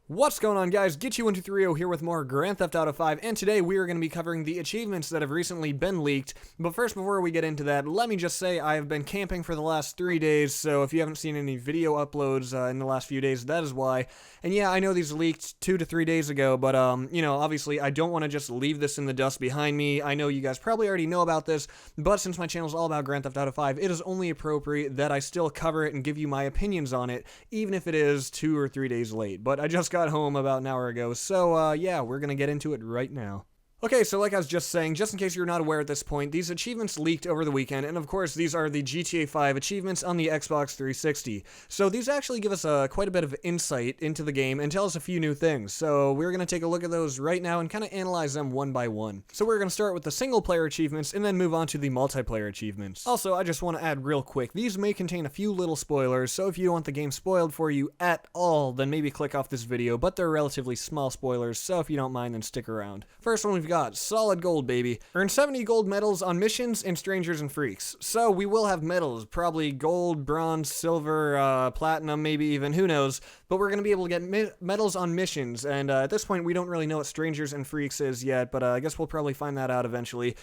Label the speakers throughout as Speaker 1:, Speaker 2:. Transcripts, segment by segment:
Speaker 1: What's going on, guys? Get123 here with more Grand Theft Auto 5, and today we are going to be covering the achievements that have recently been leaked. But first, before we get into that, let me just say I have been camping for the last 3 days, so if you haven't seen any video uploads in the last few days, that is why. And yeah, I know these leaked 2 to 3 days ago, but obviously I don't want to just leave this in the dust behind me. I know you guys probably already know about this, but since my channel is all about Grand Theft Auto 5, it is only appropriate that I still cover it and give you my opinions on it, even if it is 2 or 3 days late. But I just got home about an hour ago, so yeah, we're gonna get into it right now. Okay, so like I was just saying, just in case you're not aware at this point, these achievements leaked over the weekend, and of course these are the GTA 5 achievements on the Xbox 360. So these actually give us quite a bit of insight into the game and tell us a few new things. So we're going to take a look at those right now and kind of analyze them one by one. So we're going to start with the single player achievements and then move on to the multiplayer achievements. Also, I just want to add real quick, these may contain a few little spoilers, so if you don't want the game spoiled for you at all, then maybe click off this video, but they're relatively small spoilers, so if you don't mind, then stick around. First one we've got solid gold, baby. Earn 70 gold medals on missions and strangers and freaks. So we will have medals, probably gold, bronze, silver, platinum, maybe even, who knows, but we're going to be able to get medals on missions, and at this point we don't really know what strangers and freaks is yet, but I guess we'll probably find that out eventually.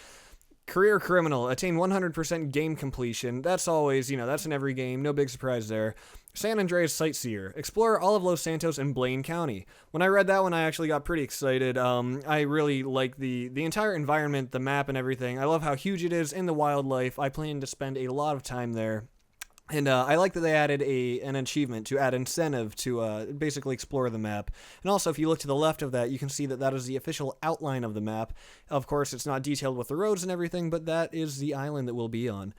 Speaker 1: Career criminal, attain 100% game completion. That's always, that's in every game, no big surprise there. San Andreas Sightseer, explore all of Los Santos and Blaine County. When I read that one, I actually got pretty excited. I really like the entire environment, the map and everything. I love how huge it is and the wildlife. I plan to spend a lot of time there. And I like that they added an achievement to add incentive to basically explore the map. And also, if you look to the left of that, you can see that that is the official outline of the map. Of course, it's not detailed with the roads and everything, but that is the island that we'll be on.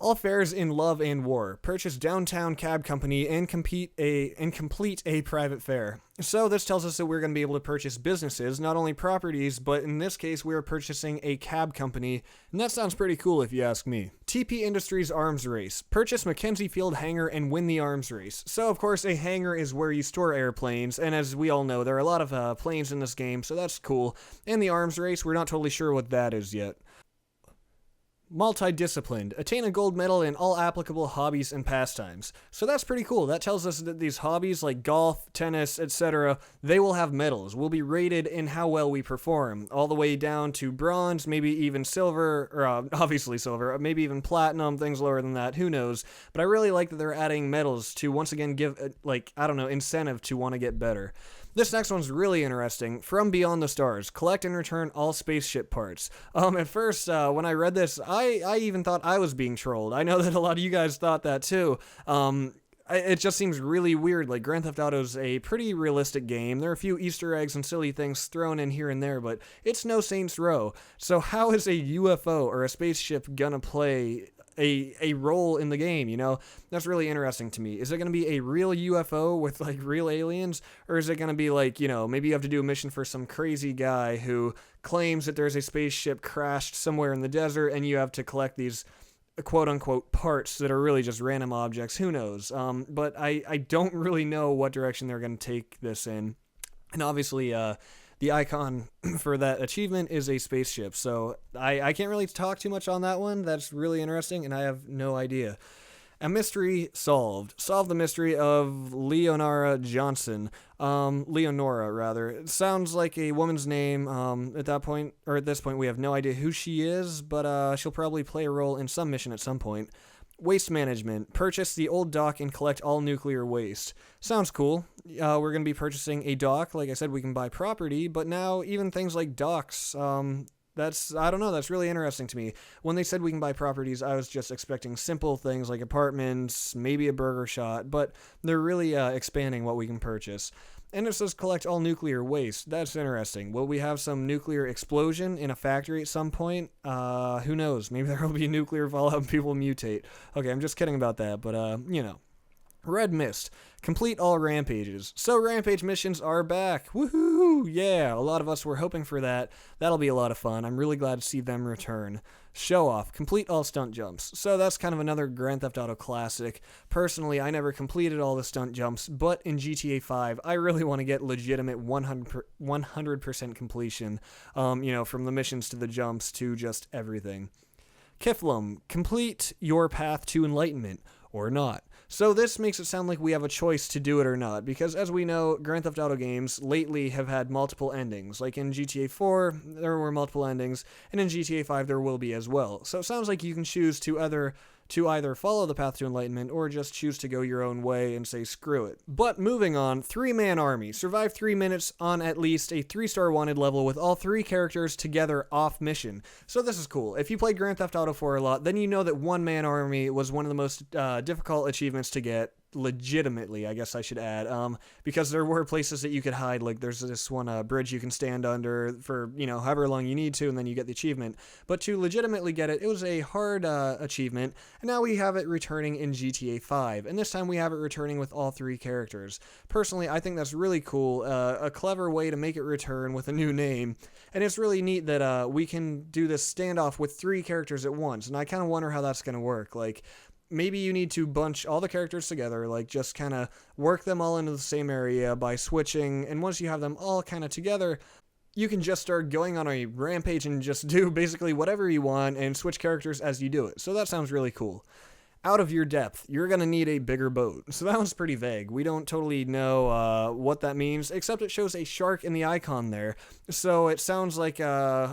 Speaker 1: All fares in love and war. Purchase downtown cab company and complete a private fare. So this tells us that we're going to be able to purchase businesses, not only properties, but in this case we're purchasing a cab company, and that sounds pretty cool if you ask me. TP Industries Arms Race. Purchase Mackenzie Field hangar and win the arms race. So of course a hangar is where you store airplanes, and as we all know there are a lot of planes in this game, so that's cool. And the arms race, we're not totally sure what that is yet. Multidisciplined. Attain a gold medal in all applicable hobbies and pastimes. So that's pretty cool. That tells us that these hobbies like golf, tennis, etc., they will have medals. We'll be rated in how well we perform, all the way down to bronze, maybe even silver, or obviously silver, maybe even platinum, things lower than that, who knows. But I really like that they're adding medals to once again give, incentive to want to get better. This next one's really interesting. From Beyond the Stars, collect and return all spaceship parts. At first, when I read this, I even thought I was being trolled. I know that a lot of you guys thought that too. It just seems really weird. Like, Grand Theft Auto's a pretty realistic game. There are a few Easter eggs and silly things thrown in here and there, but it's no Saints Row. So how is a UFO or a spaceship gonna play a role in the game, That's really interesting to me. Is it going to be a real UFO with, real aliens? Or is it going to be, maybe you have to do a mission for some crazy guy who claims that there's a spaceship crashed somewhere in the desert, and you have to collect these quote-unquote parts that are really just random objects? Who knows? But I don't really know what direction they're going to take this in. And obviously, the icon for that achievement is a spaceship, so I can't really talk too much on that one. That's really interesting, and I have no idea. A mystery solved. Solve the mystery of Leonora Johnson. Leonora, rather. It sounds like a woman's name. At this point, we have no idea who she is, but she'll probably play a role in some mission at some point. Waste management. Purchase the old dock and collect all nuclear waste. Sounds cool. We're going to be purchasing a dock. Like I said, we can buy property, but now even things like docks, I don't know, that's really interesting to me. When they said we can buy properties, I was just expecting simple things like apartments, maybe a burger shop, but they're really expanding what we can purchase. And it says collect all nuclear waste. That's interesting. Will we have some nuclear explosion in a factory at some point? Who knows? Maybe there will be nuclear fallout and people mutate. Okay, I'm just kidding about that, but, Red Mist. Complete all rampages. So rampage missions are back. Woohoo! Yeah, a lot of us were hoping for that. That'll be a lot of fun. I'm really glad to see them return. Show off. Complete all stunt jumps. So that's kind of another Grand Theft Auto classic. Personally, I never completed all the stunt jumps, but in GTA 5, I really want to get legitimate 100% completion. From the missions to the jumps to just everything. Kiflum. Complete your path to enlightenment. Or not. So this makes it sound like we have a choice to do it or not, because as we know, Grand Theft Auto games lately have had multiple endings. Like in GTA 4, there were multiple endings, and in GTA 5 there will be as well. So it sounds like you can choose to either follow the path to enlightenment or just choose to go your own way and say screw it. But moving on, 3-man army. Survive 3 minutes on at least a 3-star wanted level with all 3 characters together off mission. So this is cool. If you played Grand Theft Auto 4 a lot, then you know that 1-man army was one of the most difficult achievements to get. Legitimately, I guess I should add, because there were places that you could hide, like there's this one bridge you can stand under for, however long you need to, and then you get the achievement. But to legitimately get it, it was a hard achievement, and now we have it returning in GTA 5, and this time we have it returning with all 3 characters. Personally, I think that's really cool, a clever way to make it return with a new name, and it's really neat that we can do this standoff with 3 characters at once, and I kind of wonder how that's going to work. Like, maybe you need to bunch all the characters together, like just kind of work them all into the same area by switching, and once you have them all kind of together, you can just start going on a rampage and just do basically whatever you want and switch characters as you do it. So that sounds really cool. Out of your depth, you're going to need a bigger boat. So that one's pretty vague. We don't totally know what that means, except it shows a shark in the icon there. So it sounds like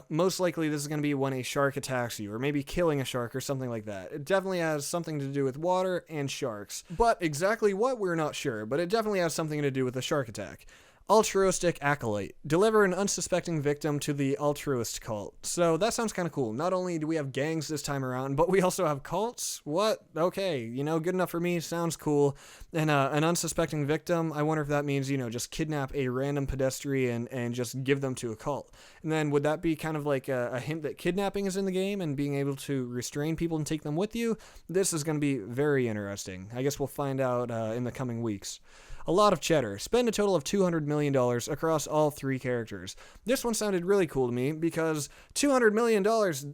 Speaker 1: most likely this is going to be when a shark attacks you, or maybe killing a shark or something like that. It definitely has something to do with water and sharks. But exactly what, we're not sure, but it definitely has something to do with a shark attack. Altruistic Acolyte. Deliver an unsuspecting victim to the altruist cult. So that sounds kind of cool. Not only do we have gangs this time around, but we also have cults? What? Okay, good enough for me. Sounds cool. And an unsuspecting victim, I wonder if that means, just kidnap a random pedestrian and just give them to a cult. And then would that be kind of like a hint that kidnapping is in the game and being able to restrain people and take them with you? This is going to be very interesting. I guess we'll find out in the coming weeks. A lot of cheddar. Spend a total of $200 million across all 3 characters. This one sounded really cool to me because $200 million,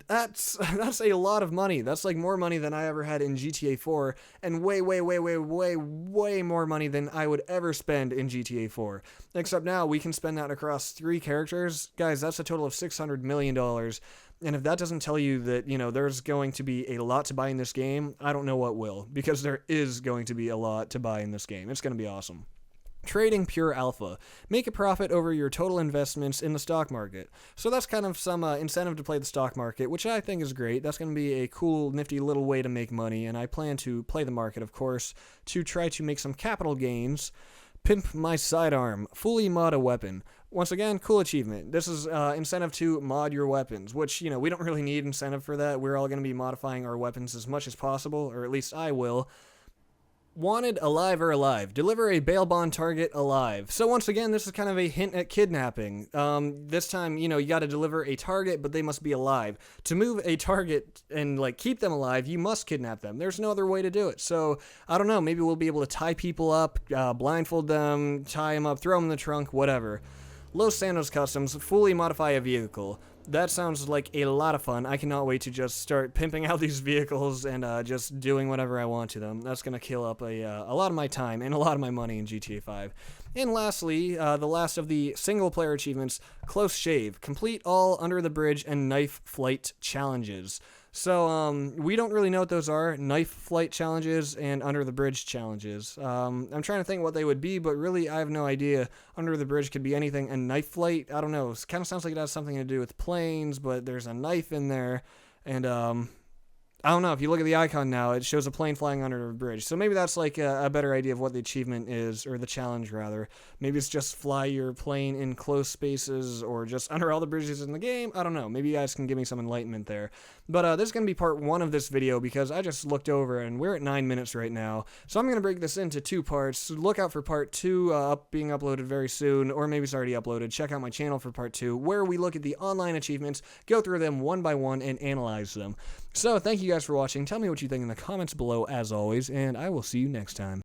Speaker 1: that's a lot of money. That's like more money than I ever had in GTA 4 and way more money than I would ever spend in GTA 4. Except now we can spend that across 3 characters. Guys, that's a total of $600 million. And if that doesn't tell you that, there's going to be a lot to buy in this game, I don't know what will, because there is going to be a lot to buy in this game. It's going to be awesome. Trading pure alpha. Make a profit over your total investments in the stock market. So that's kind of some incentive to play the stock market, which I think is great. That's going to be a cool, nifty little way to make money, and I plan to play the market, of course, to try to make some capital gains. Pimp my sidearm. Fully mod a weapon. Once again, cool achievement. This is incentive to mod your weapons, which, we don't really need incentive for that. We're all going to be modifying our weapons as much as possible, or at least I will. Wanted alive or alive. Deliver a bail bond target alive. So once again, this is kind of a hint at kidnapping. This time, you got to deliver a target, but they must be alive. To move a target and keep them alive, you must kidnap them. There's no other way to do it. So I don't know. Maybe we'll be able to tie people up, blindfold them, tie them up, throw them in the trunk, whatever. Los Santos Customs, fully modify a vehicle. That sounds like a lot of fun. I cannot wait to just start pimping out these vehicles and just doing whatever I want to them. That's going to kill up a lot of my time and a lot of my money in GTA 5. And lastly, the last of the single-player achievements, Close Shave. Complete all Under the Bridge and Knife Flight challenges. So, we don't really know what those are. Knife flight challenges and under the bridge challenges. I'm trying to think what they would be, but really I have no idea. Under the bridge could be anything. And knife flight, I don't know. It kind of sounds like it has something to do with planes, but there's a knife in there. And, I don't know. If you look at the icon now, it shows a plane flying under a bridge. So maybe that's like a better idea of what the achievement is, or the challenge rather. Maybe it's just fly your plane in close spaces, or just under all the bridges in the game. I don't know. Maybe you guys can give me some enlightenment there. But this is going to be part 1 of this video, because I just looked over and we're at 9 minutes right now. So I'm going to break this into 2 parts. So look out for part 2 being uploaded very soon, or maybe it's already uploaded. Check out my channel for part 2, where we look at the online achievements, go through them one by one, and analyze them. So thank you guys for watching. Tell me what you think in the comments below, as always, and I will see you next time.